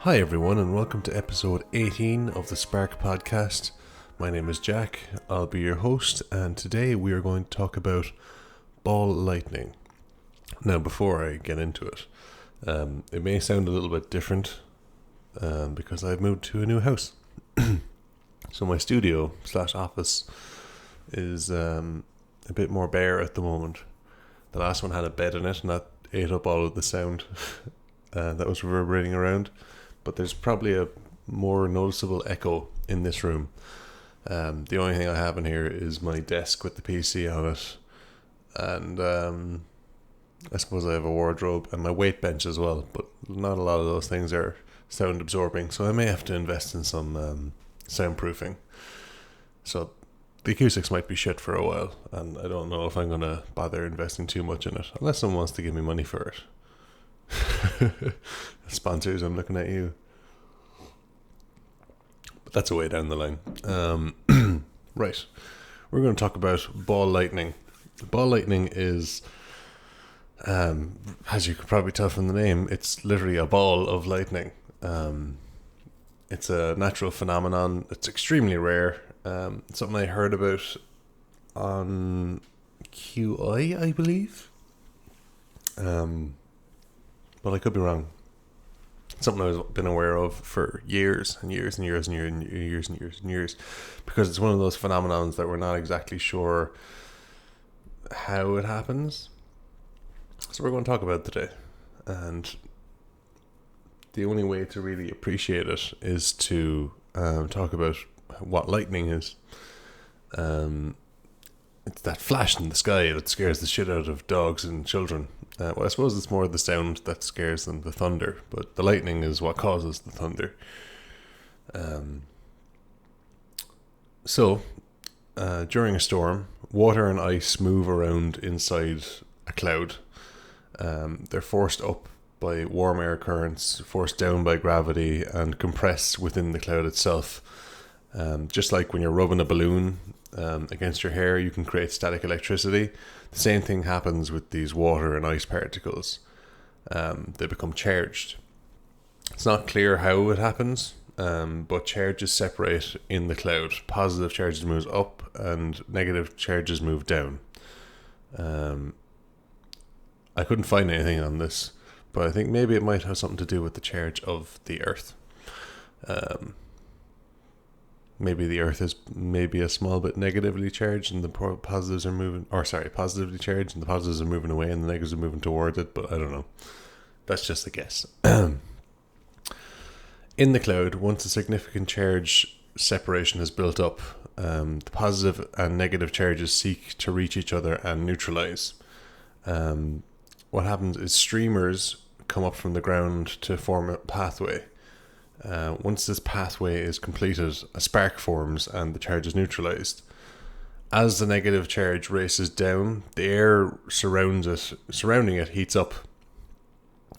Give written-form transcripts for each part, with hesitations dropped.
Hi everyone and welcome to episode 18 of the Spark podcast. My name is Jack, I'll be your host, and today we are going to talk about ball lightning. Now before I get into it, it may sound a little bit different because I've moved to a new house. So my studio / office is a bit more bare at the moment. The last one had a bed in it and that ate up all of the sound that was reverberating around. But there's probably a more noticeable echo in this room. The only thing I have in here is my desk with the PC on it. And I suppose I have a wardrobe and my weight bench as well. But not a lot of those things are sound absorbing. So I may have to invest in some soundproofing. So the acoustics might be shit for a while. And I don't know if I'm going to bother investing too much in it. Unless someone wants to give me money for it. Sponsors, I'm looking at you. But that's a way down the line. Right, we're going to talk about ball lightning. Ball lightning is, as you can probably tell from the name, it's literally a ball of lightning. It's a natural phenomenon. It's extremely rare. Something I heard about on QI, I believe. But I could be wrong. Something I've been aware of for years and years and years and years and years and years and years, because it's one of those phenomenons that we're not exactly sure how it happens. So we're going to talk about it today, and the only way to really appreciate it is to talk about what lightning is. It's that flash in the sky that scares the shit out of dogs and children. Well, I suppose it's more the sound that scares them, the thunder, but the lightning is what causes the thunder. So, during a storm, water and ice move around inside a cloud. They're forced up by warm air currents, forced down by gravity, and compressed within the cloud itself. Just like when you're rubbing a balloon against your hair, you can create static electricity. The same thing happens with these water and ice particles. They become charged. It's not clear how it happens, but charges separate in the cloud. Positive charges move up and negative charges move down. I couldn't find anything on this, but I think maybe it might have something to do with the charge of the Earth. Maybe the Earth is maybe a small bit negatively charged and the positives are moving, positively charged and the positives are moving away and the negatives are moving towards it, but I don't know. That's just a guess. In the cloud, once a significant charge separation is built up, the positive and negative charges seek to reach each other and neutralize. What happens is streamers come up from the ground to form a pathway. Once this pathway is completed, a spark forms and the charge is neutralized. As the negative charge races down, the air surrounding it heats up.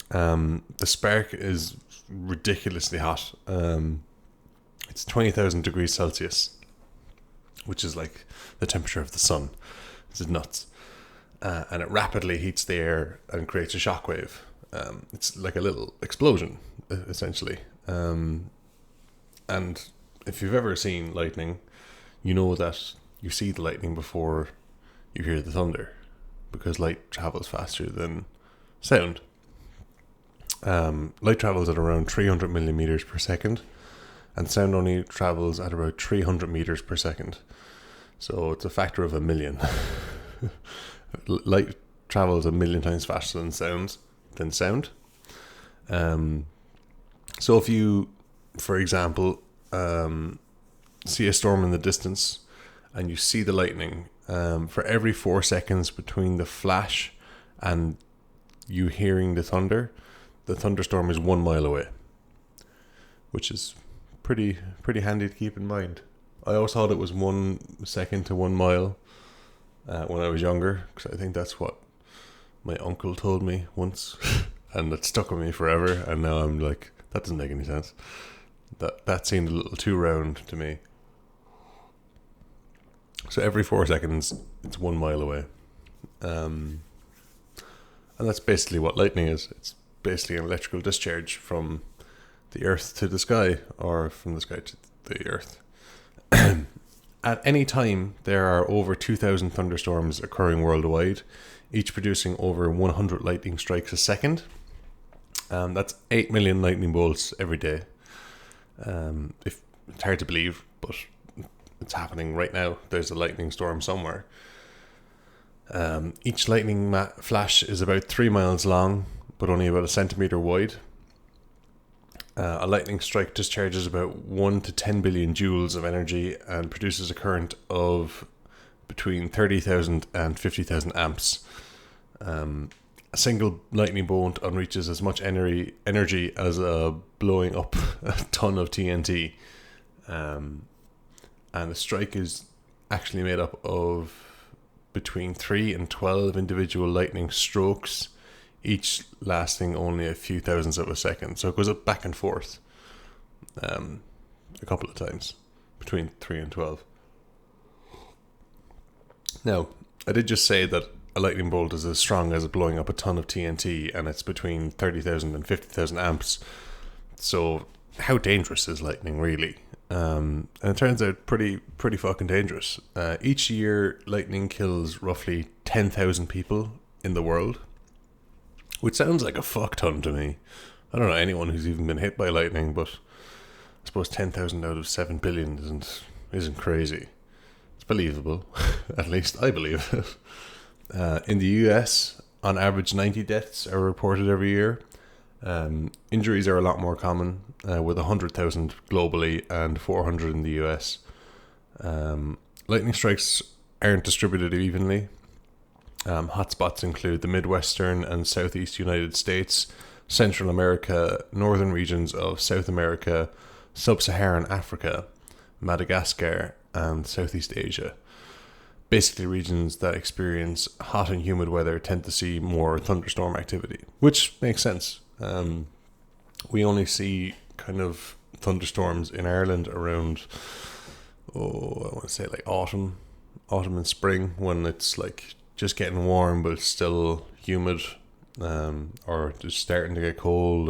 The spark is ridiculously hot. It's 20,000 degrees Celsius, which is like the temperature of the sun. This is nuts. And it rapidly heats the air and creates a shockwave. It's like a little explosion, essentially. And if you've ever seen lightning, you know that you see the lightning before you hear the thunder, because light travels faster than sound. Light travels at around 300 millimeters per second, and sound only travels at about 300 meters per second. So it's a factor of 1,000,000. Light travels 1,000,000 times faster than sound. So if you, for example, see a storm in the distance and you see the lightning, for every 4 seconds between the flash and you hearing the thunderstorm is 1 mile away, which is pretty handy to keep in mind. I always thought it was 1 second to 1 mile when I was younger, because I think that's what my uncle told me once, and it stuck with me forever. And now I'm like, that doesn't make any sense. That seemed a little too round to me. So every 4 seconds, it's 1 mile away. And that's basically what lightning is. It's basically an electrical discharge from the earth to the sky, or from the sky to the earth. At any time, there are over 2,000 thunderstorms occurring worldwide, each producing over 100 lightning strikes a second. That's 8 million lightning bolts every day. If it's hard to believe, but it's happening right now. There's a lightning storm somewhere. Each lightning flash is about 3 miles long, but only about a centimetre wide. A lightning strike discharges about 1 to 10 billion joules of energy and produces a current of between 30,000 and 50,000 amps. A single lightning bolt unreaches as much energy as blowing up a ton of TNT. And the strike is actually made up of between 3 and 12 individual lightning strokes, each lasting only a few thousandths of a second. So it goes up back and forth a couple of times, between 3 and 12. Now, I did just say that a lightning bolt is as strong as blowing up a ton of TNT, and it's between 30,000 and 50,000 amps. So how dangerous is lightning, really? And it turns out pretty fucking dangerous. Each year, lightning kills roughly 10,000 people in the world, which sounds like a fuck ton to me. I don't know anyone who's even been hit by lightning, but I suppose 10,000 out of 7 billion isn't crazy. It's believable. At least I believe it. In the US, on average 90 deaths are reported every year. Injuries are a lot more common, with 100,000 globally and 400 in the US. Lightning strikes aren't distributed evenly. Hotspots include the Midwestern and Southeast United States, Central America, northern regions of South America, Sub-Saharan Africa, Madagascar, and Southeast Asia. Basically, regions that experience hot and humid weather tend to see more thunderstorm activity, which makes sense. We only see kind of thunderstorms in Ireland around, I want to say like autumn and spring, when it's like just getting warm but it's still humid, or just starting to get cold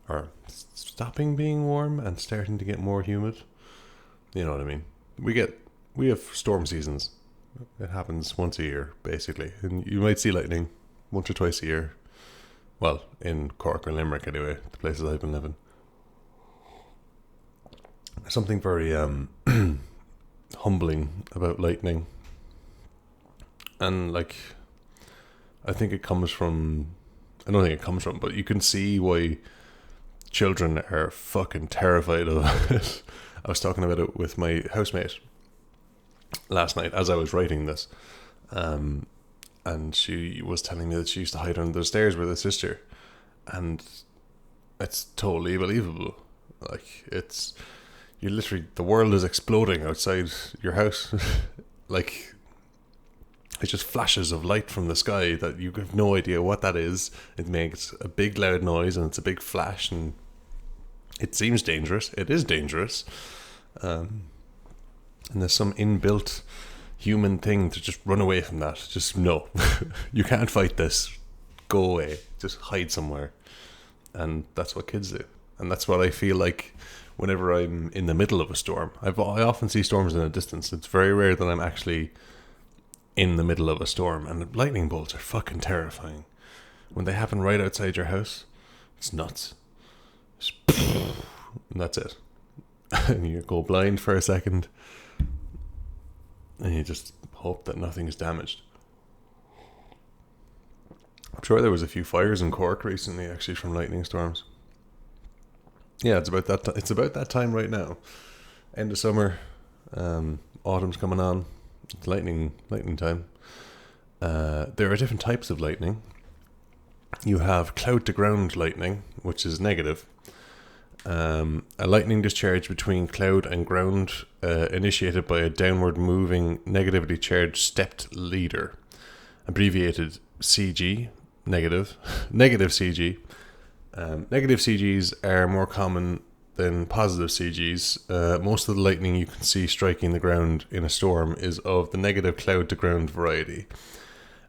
or stopping being warm and starting to get more humid. You know what I mean? We have storm seasons. It happens once a year, basically, and you might see lightning once or twice a year. Well, in Cork or Limerick anyway, the places I've been living. Something very humbling about lightning. And like, I don't think it comes from, but you can see why children are fucking terrified of it. I was talking about it with my housemate last night as I was writing this. And she was telling me that she used to hide under the stairs with her sister. And it's totally believable. Like, the world is exploding outside your house. Like, it's just flashes of light from the sky that you have no idea what that is. It makes a big loud noise and it's a big flash, and it seems dangerous. It is dangerous. And there's some inbuilt human thing to just run away from that. Just no. You can't fight this. Go away. Just hide somewhere. And that's what kids do. And that's what I feel like whenever I'm in the middle of a storm. I often see storms in a distance. It's very rare that I'm actually in the middle of a storm. And lightning bolts are fucking terrifying. When they happen right outside your house, it's nuts. And that's it. And you go blind for a second. And you just hope that nothing is damaged. I'm sure there was a few fires in Cork recently, actually, from lightning storms. Yeah, it's about that. It's about that time right now. End of summer, autumn's coming on. It's lightning time. There are different types of lightning. You have cloud to ground lightning, which is negative. A lightning discharge between cloud and ground, initiated by a downward moving negatively charged stepped leader, abbreviated CG, negative CG. Negative CGs are more common than positive CGs. Most of the lightning you can see striking the ground in a storm is of the negative cloud to ground variety.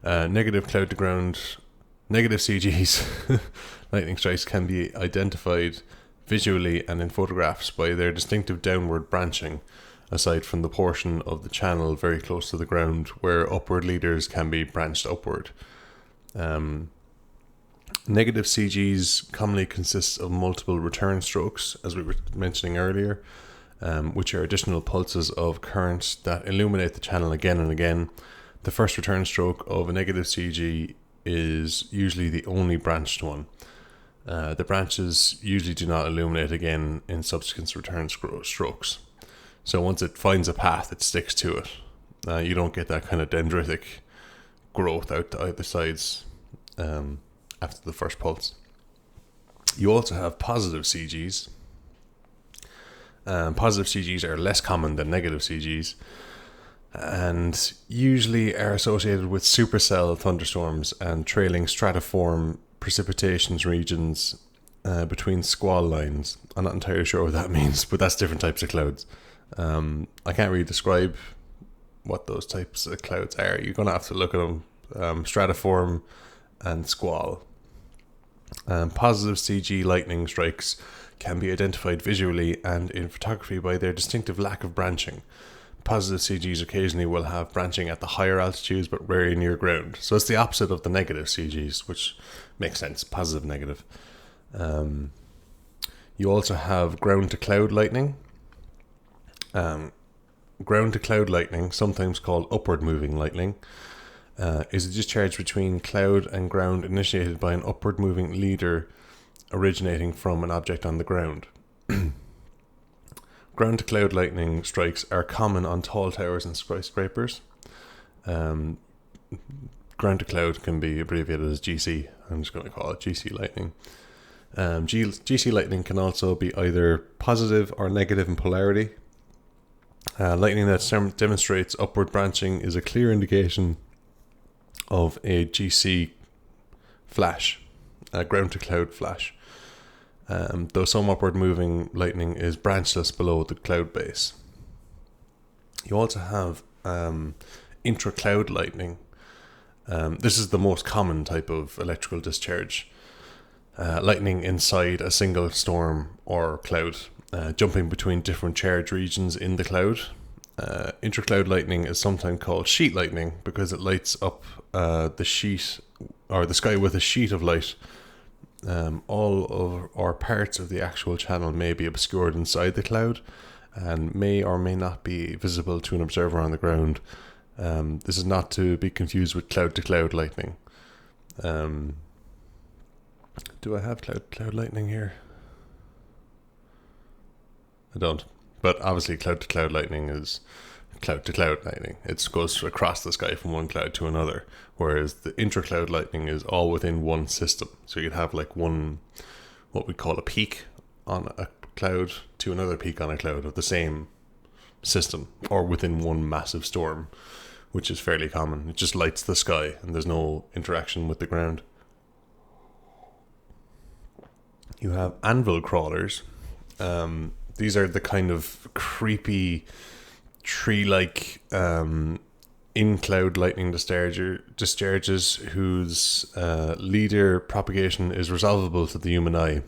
Negative cloud to ground, negative CGs, lightning strikes can be identified visually and in photographs by their distinctive downward branching, aside from the portion of the channel very close to the ground where upward leaders can be branched upward. Negative CGs commonly consists of multiple return strokes, as we were mentioning earlier, which are additional pulses of current that illuminate the channel again and again. The first return stroke of a negative CG is usually the only branched one. The branches usually do not illuminate again in subsequent return strokes. So once it finds a path, it sticks to it. You don't get that kind of dendritic growth out to either sides after the first pulse. You also have positive CGs. Positive CGs are less common than negative CGs and usually are associated with supercell thunderstorms and trailing stratiform precipitations regions between squall lines. I'm not entirely sure what that means, but that's different types of clouds. I can't really describe what those types of clouds are. You're going to have to look at them. Stratiform and squall. Positive CG lightning strikes can be identified visually and in photography by their distinctive lack of branching. Positive CGs occasionally will have branching at the higher altitudes but rarely near ground. So it's the opposite of the negative CGs, which makes sense. Positive, negative. You also have ground to cloud lightning. Ground to cloud lightning, sometimes called upward moving lightning, is a discharge between cloud and ground initiated by an upward moving leader originating from an object on the ground. Ground to cloud lightning strikes are common on tall towers and skyscrapers. Ground to cloud can be abbreviated as GC. I'm just going to call it GC lightning. GC lightning can also be either positive or negative in polarity. Lightning that demonstrates upward branching is a clear indication of a GC flash, a ground to cloud flash. Though some upward moving lightning is branchless below the cloud base. You also have intra-cloud lightning. This is the most common type of electrical discharge. Lightning inside a single storm or cloud, jumping between different charge regions in the cloud. Intra-cloud lightning is sometimes called sheet lightning because it lights up the sheet or the sky with a sheet of light. All of or parts of the actual channel may be obscured inside the cloud and may or may not be visible to an observer on the ground. This is not to be confused with cloud-to-cloud lightning. Do I have cloud lightning here? I don't. But obviously cloud-to-cloud lightning is cloud-to-cloud lightning. It goes across the sky from one cloud to another, whereas the intra-cloud lightning is all within one system. So you'd have like one, what we call a peak on a cloud to another peak on a cloud of the same system, or within one massive storm, which is fairly common. It just lights the sky and there's no interaction with the ground. You have anvil crawlers. These are the kind of creepy tree-like in-cloud lightning discharges whose leader propagation is resolvable to the human eye.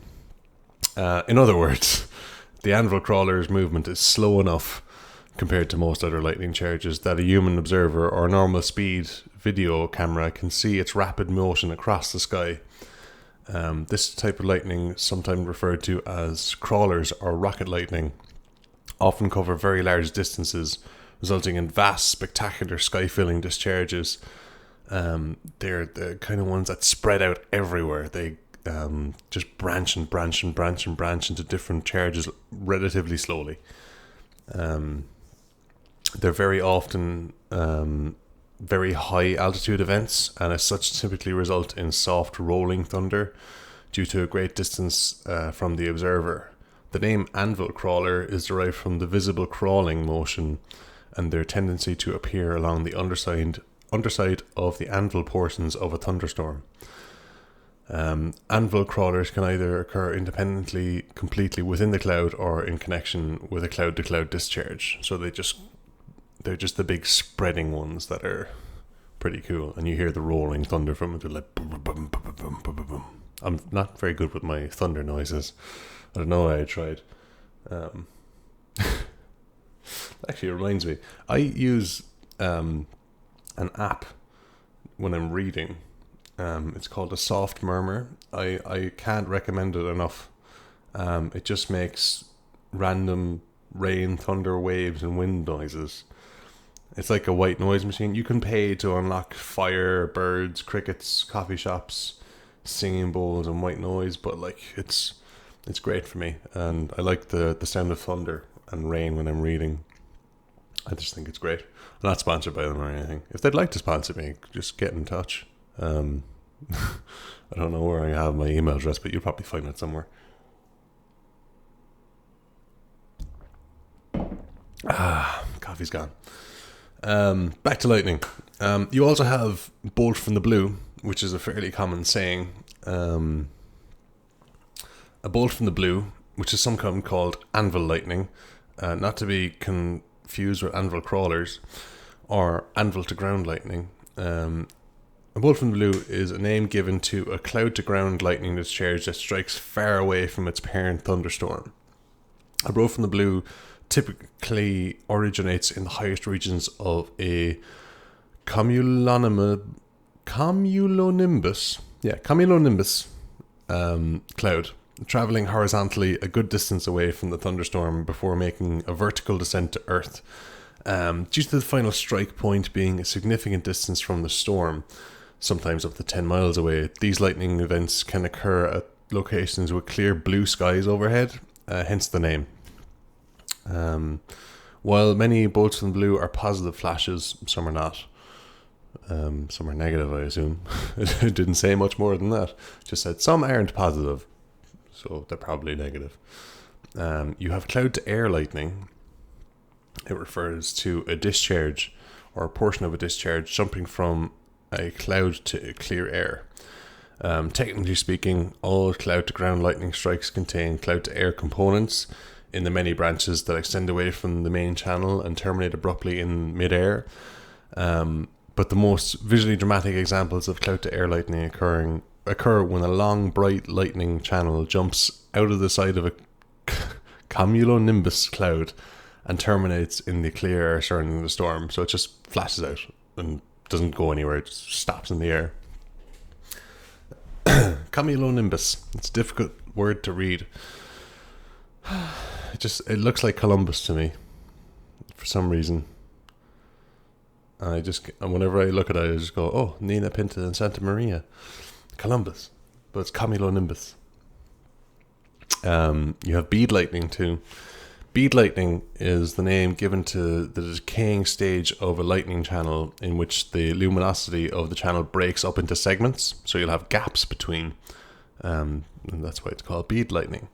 In other words, the anvil crawler's movement is slow enough compared to most other lightning charges that a human observer or normal speed video camera can see its rapid motion across the sky. This type of lightning, sometimes referred to as crawlers or rocket lightning, often cover very large distances, resulting in vast, spectacular sky-filling discharges. They're the kind of ones that spread out everywhere. They just branch and branch and branch and branch into different charges relatively slowly. They're very often very high altitude events, and as such typically result in soft rolling thunder due to a great distance from the observer. The name anvil crawler is derived from the visible crawling motion and their tendency to appear along the underside of the anvil portions of a thunderstorm. Anvil crawlers can either occur independently, completely within the cloud, or in connection with a cloud-to-cloud discharge. So they're just the big spreading ones that are pretty cool, and you hear the rolling thunder from it. They're like boom, boom, boom, boom, boom, boom, boom. I'm not very good with my thunder noises. I don't know why I tried. Um, Actually, it reminds me. I use an app when I'm reading. It's called a soft murmur. I can't recommend it enough. It just makes random rain, thunder, waves, and wind noises. It's like a white noise machine. You can pay to unlock fire, birds, crickets, coffee shops, singing bowls, and white noise, but like it's great for me, and I like the sound of thunder and rain when I'm reading. I just think it's great. I'm not sponsored by them or anything. If they'd like to sponsor me, just get in touch. I don't know where I have my email address, but you'll probably find it somewhere. Coffee's gone. Back to lightning. You also have bolt from the blue, which is a fairly common saying. A bolt from the blue, which is sometimes called anvil lightning, not to be confused with anvil crawlers or anvil to ground lightning. A bolt from the blue is a name given to a cloud to ground lightning discharge that strikes far away from its parent thunderstorm. A bolt from the blue typically originates in the highest regions of a cumulonimbus cloud, traveling horizontally a good distance away from the thunderstorm before making a vertical descent to Earth. Due to the final strike point being a significant distance from the storm, sometimes up to 10 miles away, these lightning events can occur at locations with clear blue skies overhead, hence the name. While many bolts from blue are positive flashes, some are not. Some are negative, I assume. It didn't say much more than that. It just said some aren't positive, so they're probably negative. You have cloud to air lightning. It refers to a discharge or a portion of a discharge jumping from a cloud to clear air. Technically speaking, all cloud to ground lightning strikes contain cloud to air components in the many branches that extend away from the main channel and terminate abruptly in mid-air. But the most visually dramatic examples of cloud to air lightning occur when a long, bright lightning channel jumps out of the side of a cumulonimbus cloud and terminates in the clear air surrounding the storm. So it just flashes out and doesn't go anywhere, it just stops in the air. Cumulonimbus. It's a difficult word to read. It looks like Columbus to me for some reason. And whenever I look at it, I just go, oh, Nina Pinta and Santa Maria, Columbus. But it's cumulonimbus. You have bead lightning too. Bead lightning is the name given to the decaying stage of a lightning channel in which the luminosity of the channel breaks up into segments. So you'll have gaps between. And that's why it's called bead lightning.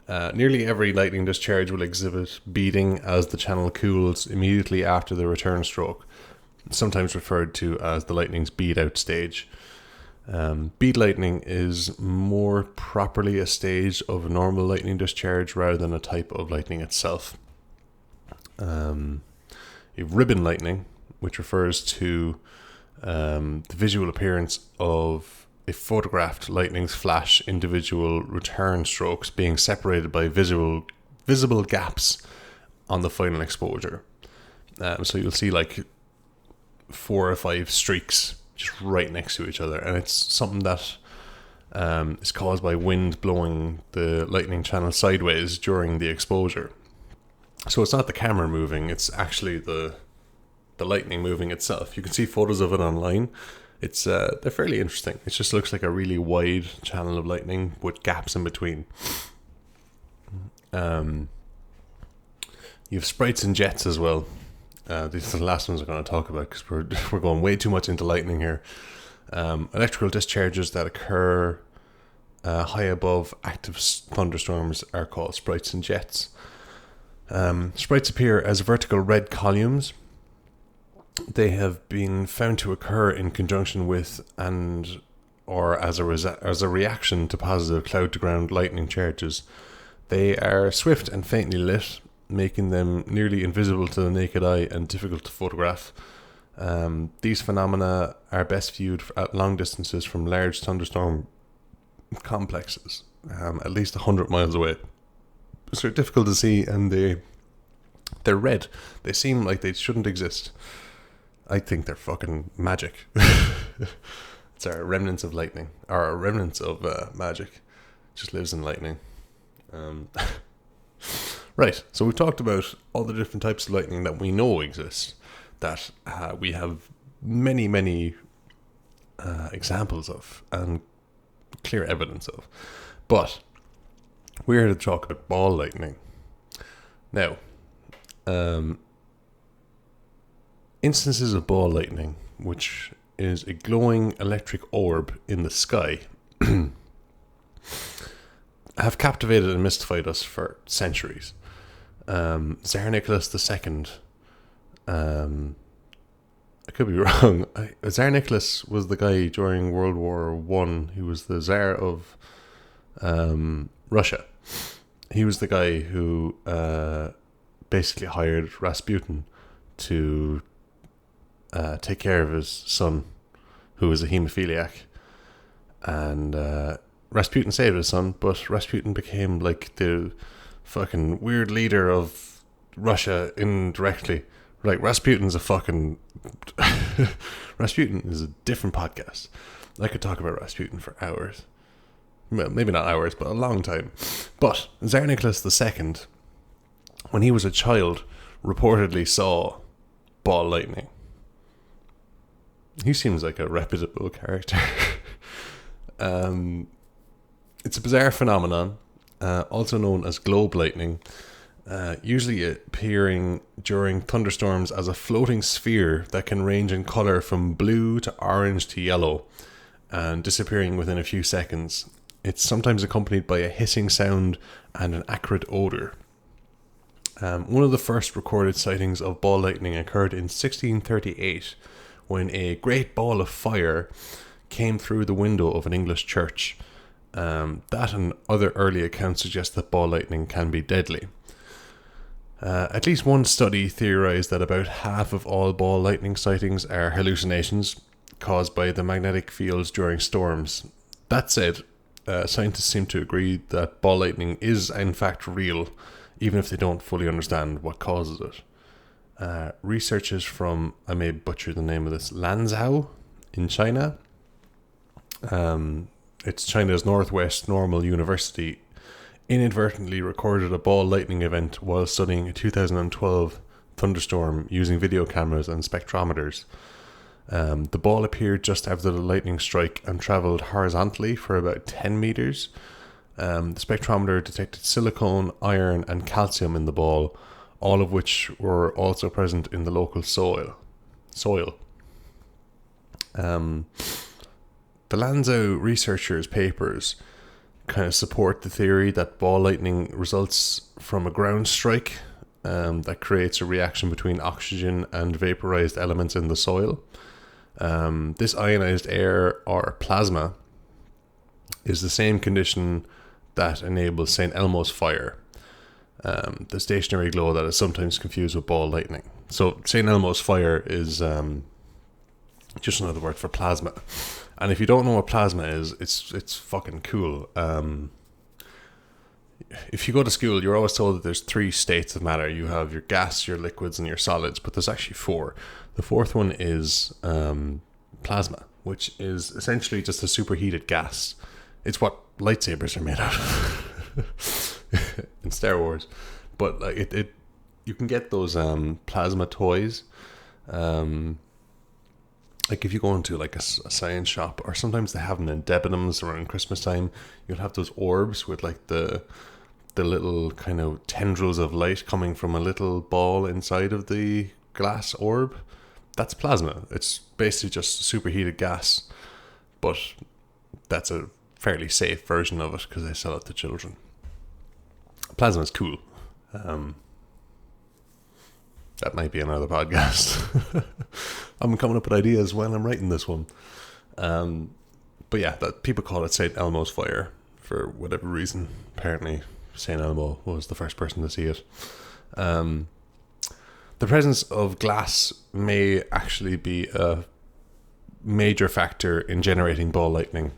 Nearly every lightning discharge will exhibit beading as the channel cools immediately after the return stroke, sometimes referred to as the lightning's bead out stage. Bead lightning is more properly a stage of a normal lightning discharge rather than a type of lightning itself. You have ribbon lightning, which refers to the visual appearance of a photographed lightning's flash individual return strokes being separated by visible gaps on the final exposure. So you'll see like 4 or 5 streaks just right next to each other, and it's something that is caused by wind blowing the lightning channel sideways during the exposure. So it's not the camera moving, it's actually the lightning moving itself. You can see photos of it online. It's they're fairly interesting. It just looks like a really wide channel of lightning with gaps in between. You have sprites and jets as well. These are the last ones I'm going to talk about because we're going way too much into lightning here. Electrical discharges that occur high above active thunderstorms are called sprites and jets. Sprites appear as vertical red columns. They have been found to occur in conjunction with or as a reaction to positive cloud-to-ground lightning charges. They are swift and faintly lit, making them nearly invisible to the naked eye and difficult to photograph. These phenomena are best viewed at long distances from large thunderstorm complexes, at least 100 miles away. So they're difficult to see, and they're red. They seem like they shouldn't exist. I think they're fucking magic. It's our remnants of lightning, or our remnants of magic. Just lives in lightning. Right, so we've talked about all the different types of lightning that we know exist, that we have many, many examples of, and clear evidence of. But we're here to talk about ball lightning. Now, instances of ball lightning, which is a glowing electric orb in the sky, have captivated and mystified us for centuries. Tsar Nicholas II, I could be wrong. Tsar Nicholas was the guy during World War One. He was the Tsar of Russia. He was the guy who basically hired Rasputin to take care of his son, who was a haemophiliac. And Rasputin saved his son, but Rasputin became like the fucking weird leader of Russia indirectly. Like, Rasputin's a fucking... Rasputin is a different podcast. I could talk about Rasputin for hours. Well, maybe not hours, but a long time. But Tsar Nicholas II, when he was a child, reportedly saw ball lightning. He seems like a reputable character. It's a bizarre phenomenon, also known as globe lightning, usually appearing during thunderstorms as a floating sphere that can range in colour from blue to orange to yellow, and disappearing within a few seconds. It's sometimes accompanied by a hissing sound and an acrid odour. One of the first recorded sightings of ball lightning occurred in 1638, when a great ball of fire came through the window of an English church. That and other early accounts suggest that ball lightning can be deadly. At least one study theorized that about half of all ball lightning sightings are hallucinations caused by the magnetic fields during storms. That said, scientists seem to agree that ball lightning is in fact real, even if they don't fully understand what causes it. Researchers from, I may butcher the name of this, Lanzhou in China. It's China's Northwest Normal University, inadvertently recorded a ball lightning event while studying a 2012 thunderstorm using video cameras and spectrometers. The ball appeared just after the lightning strike and travelled horizontally for about 10 meters. The spectrometer detected silicone, iron and calcium in the ball, all of which were also present in the local soil. The Lanzhou researchers' papers kind of support the theory that ball lightning results from a ground strike that creates a reaction between oxygen and vaporized elements in the soil. This ionized air, or plasma, is the same condition that enables St. Elmo's fire, the stationary glow that is sometimes confused with ball lightning. So St. Elmo's fire is just another word for plasma. And if you don't know what plasma is, it's fucking cool. If you go to school, you're always told that there's 3 states of matter. You have your gas, your liquids, and your solids, but there's actually 4. The 4th one is plasma, which is essentially just a superheated gas. It's what lightsabers are made out of in Star Wars. But like you can get those plasma toys. Like if you go into like a science shop, or sometimes they have them in Debenhams around Christmas time, you'll have those orbs with like the little kind of tendrils of light coming from a little ball inside of the glass orb. That's plasma. It's basically just superheated gas, but that's a fairly safe version of it because they sell it to children. Plasma is cool. That might be another podcast. I'm coming up with ideas while I'm writing this one. But yeah, that people call it St. Elmo's fire for whatever reason. Apparently, St. Elmo was the first person to see it. The presence of glass may actually be a major factor in generating ball lightning.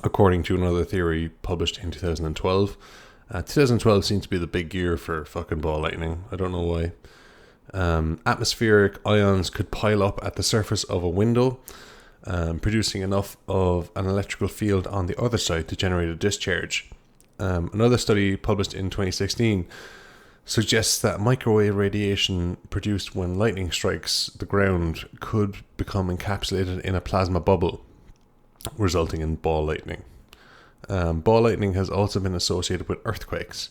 according to another theory published in 2012. 2012 seems to be the big year for fucking ball lightning. I don't know why. Atmospheric ions could pile up at the surface of a window, producing enough of an electrical field on the other side to generate a discharge. Another study published in 2016 suggests that microwave radiation produced when lightning strikes the ground could become encapsulated in a plasma bubble, resulting in ball lightning. Ball lightning has also been associated with earthquakes.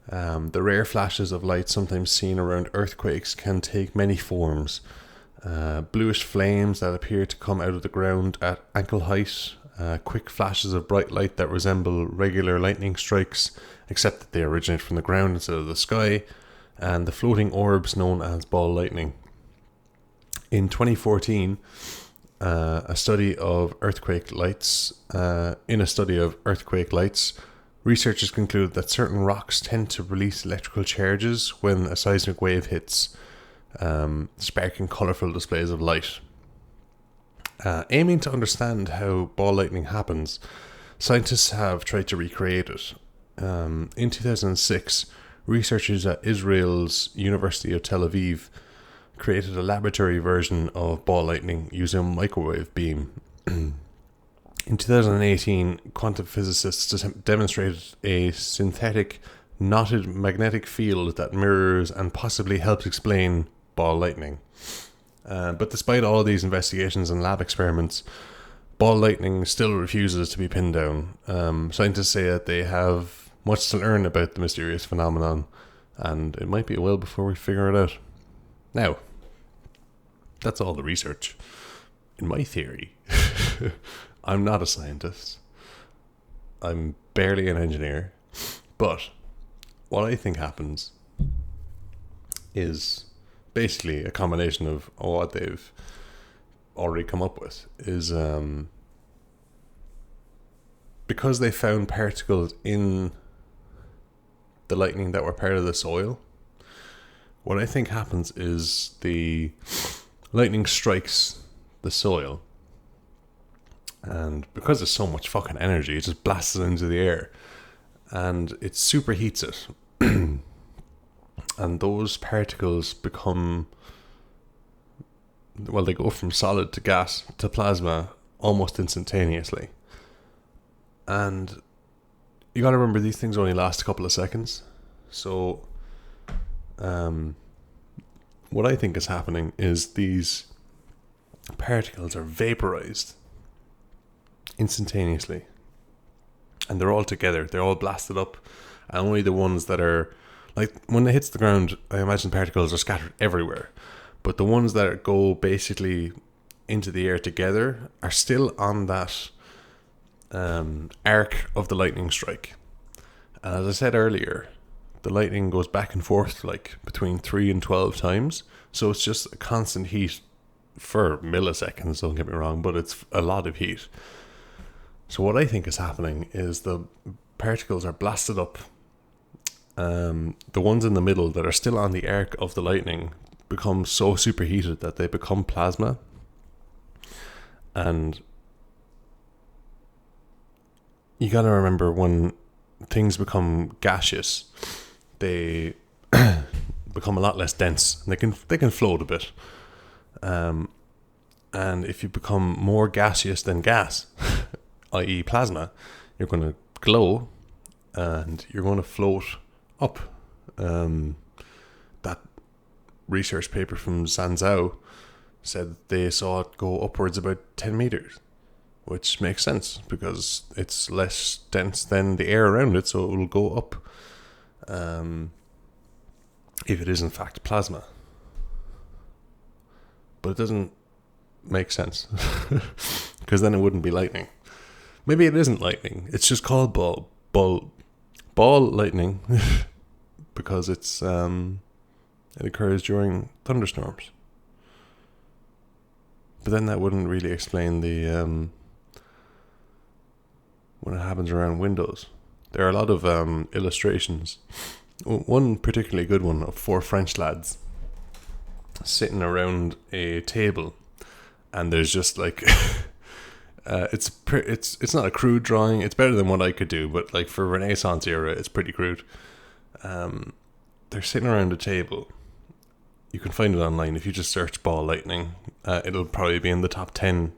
The rare flashes of light sometimes seen around earthquakes can take many forms. Bluish flames that appear to come out of the ground at ankle height, quick flashes of bright light that resemble regular lightning strikes, except that they originate from the ground instead of the sky, and the floating orbs known as ball lightning. In 2014, in a study of earthquake lights, researchers concluded that certain rocks tend to release electrical charges when a seismic wave hits, sparking colourful displays of light. Aiming to understand how ball lightning happens, scientists have tried to recreate it. In 2006, researchers at Israel's University of Tel Aviv created a laboratory version of ball lightning using a microwave beam. In 2018, quantum physicists demonstrated a synthetic knotted magnetic field that mirrors and possibly helps explain ball lightning. But despite all these investigations and lab experiments, ball lightning still refuses to be pinned down. Scientists say that they have much to learn about the mysterious phenomenon, and it might be a while before we figure it out. Now, that's all the research. In my theory, I'm not a scientist. I'm barely an engineer. But what I think happens is basically a combination of what they've already come up with. Is because they found particles in the lightning that were part of the soil. What I think happens is the lightning strikes the soil, and because there's so much fucking energy, it just blasts it into the air, and it superheats it. And those particles become, well, they go from solid to gas to plasma almost instantaneously. And you gotta remember, these things only last a couple of seconds. So what I think is happening is these particles are vaporized instantaneously, and they're all together, they're all blasted up, and only the ones that are, like, when it hits the ground, I imagine particles are scattered everywhere, but the ones that go basically into the air together are still on that arc of the lightning strike. And as I said earlier, the lightning goes back and forth like between 3 and 12 times, so it's just a constant heat for milliseconds, don't get me wrong, but it's a lot of heat. So what I think is happening is the particles are blasted up. The ones in the middle that are still on the arc of the lightning become so superheated that they become plasma. And you gotta remember, when things become gaseous, they become a lot less dense, and they can float a bit. And if you become more gaseous than gas, i.e. plasma, you're going to glow and you're going to float up. That research paper from Sanzhou said they saw it go upwards about 10 meters, which makes sense because it's less dense than the air around it, so it will go up if it is in fact plasma. But it doesn't make sense because then it wouldn't be lightning. Maybe it isn't lightning, it's just called ball lightning because it occurs during thunderstorms. But then that wouldn't really explain the when it happens around windows. There are a lot of illustrations. One particularly good one of 4 French lads sitting around a table, and there's just like It's not a crude drawing. It's better than what I could do, but like for Renaissance era, it's pretty crude. They're sitting around a table. You can find it online if you just search ball lightning. It'll probably be in the top 10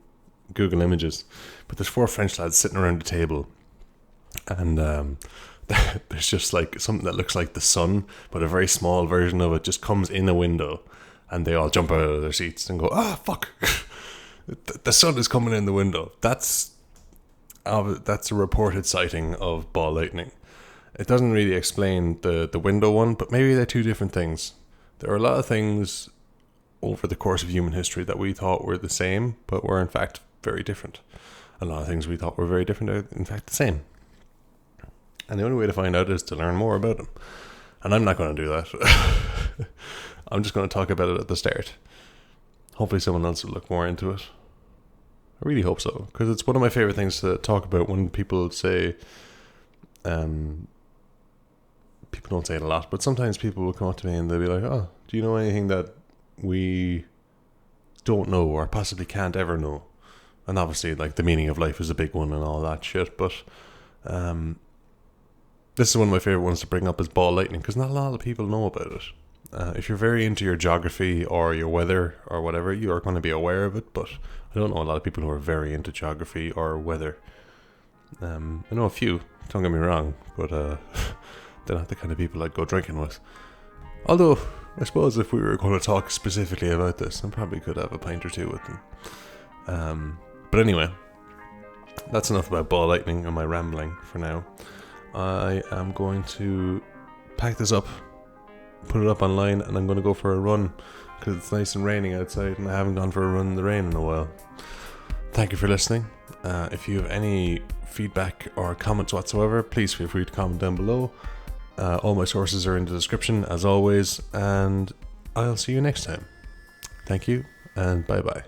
Google images. But there's 4 French lads sitting around a table, and there's just like something that looks like the sun, but a very small version of it just comes in a window, and they all jump out of their seats and go, "Ah, fuck!" The sun is coming in the window. That's a reported sighting of ball lightning. It doesn't really explain the window one, but maybe they're 2 different things. There are a lot of things over the course of human history that we thought were the same, but were in fact very different. A lot of things we thought were very different are in fact the same. And the only way to find out is to learn more about them. And I'm not going to do that. I'm just going to talk about it at the start. Hopefully someone else will look more into it. I really hope so, because it's one of my favorite things to talk about when people say, people don't say it a lot, but sometimes people will come up to me and they'll be like, "Oh, do you know anything that we don't know or possibly can't ever know?" And obviously, like, the meaning of life is a big one and all that shit, but this is one of my favorite ones to bring up, is ball lightning, because not a lot of people know about it. If you're very into your geography or your weather or whatever, you are going to be aware of it, but I don't know a lot of people who are very into geography or weather. I know a few, don't get me wrong, but they're not the kind of people I'd go drinking with. Although, I suppose if we were going to talk specifically about this, I probably could have a pint or 2 with them. But anyway, that's enough about ball lightning and my rambling for now. I am going to pack this up, put it up online, and I'm going to go for a run, because it's nice and raining outside and I haven't gone for a run in the rain in a while. Thank you for listening. If you have any feedback or comments whatsoever, please feel free to comment down below. All my sources are in the description as always, and I'll see you next time. Thank you, and bye bye.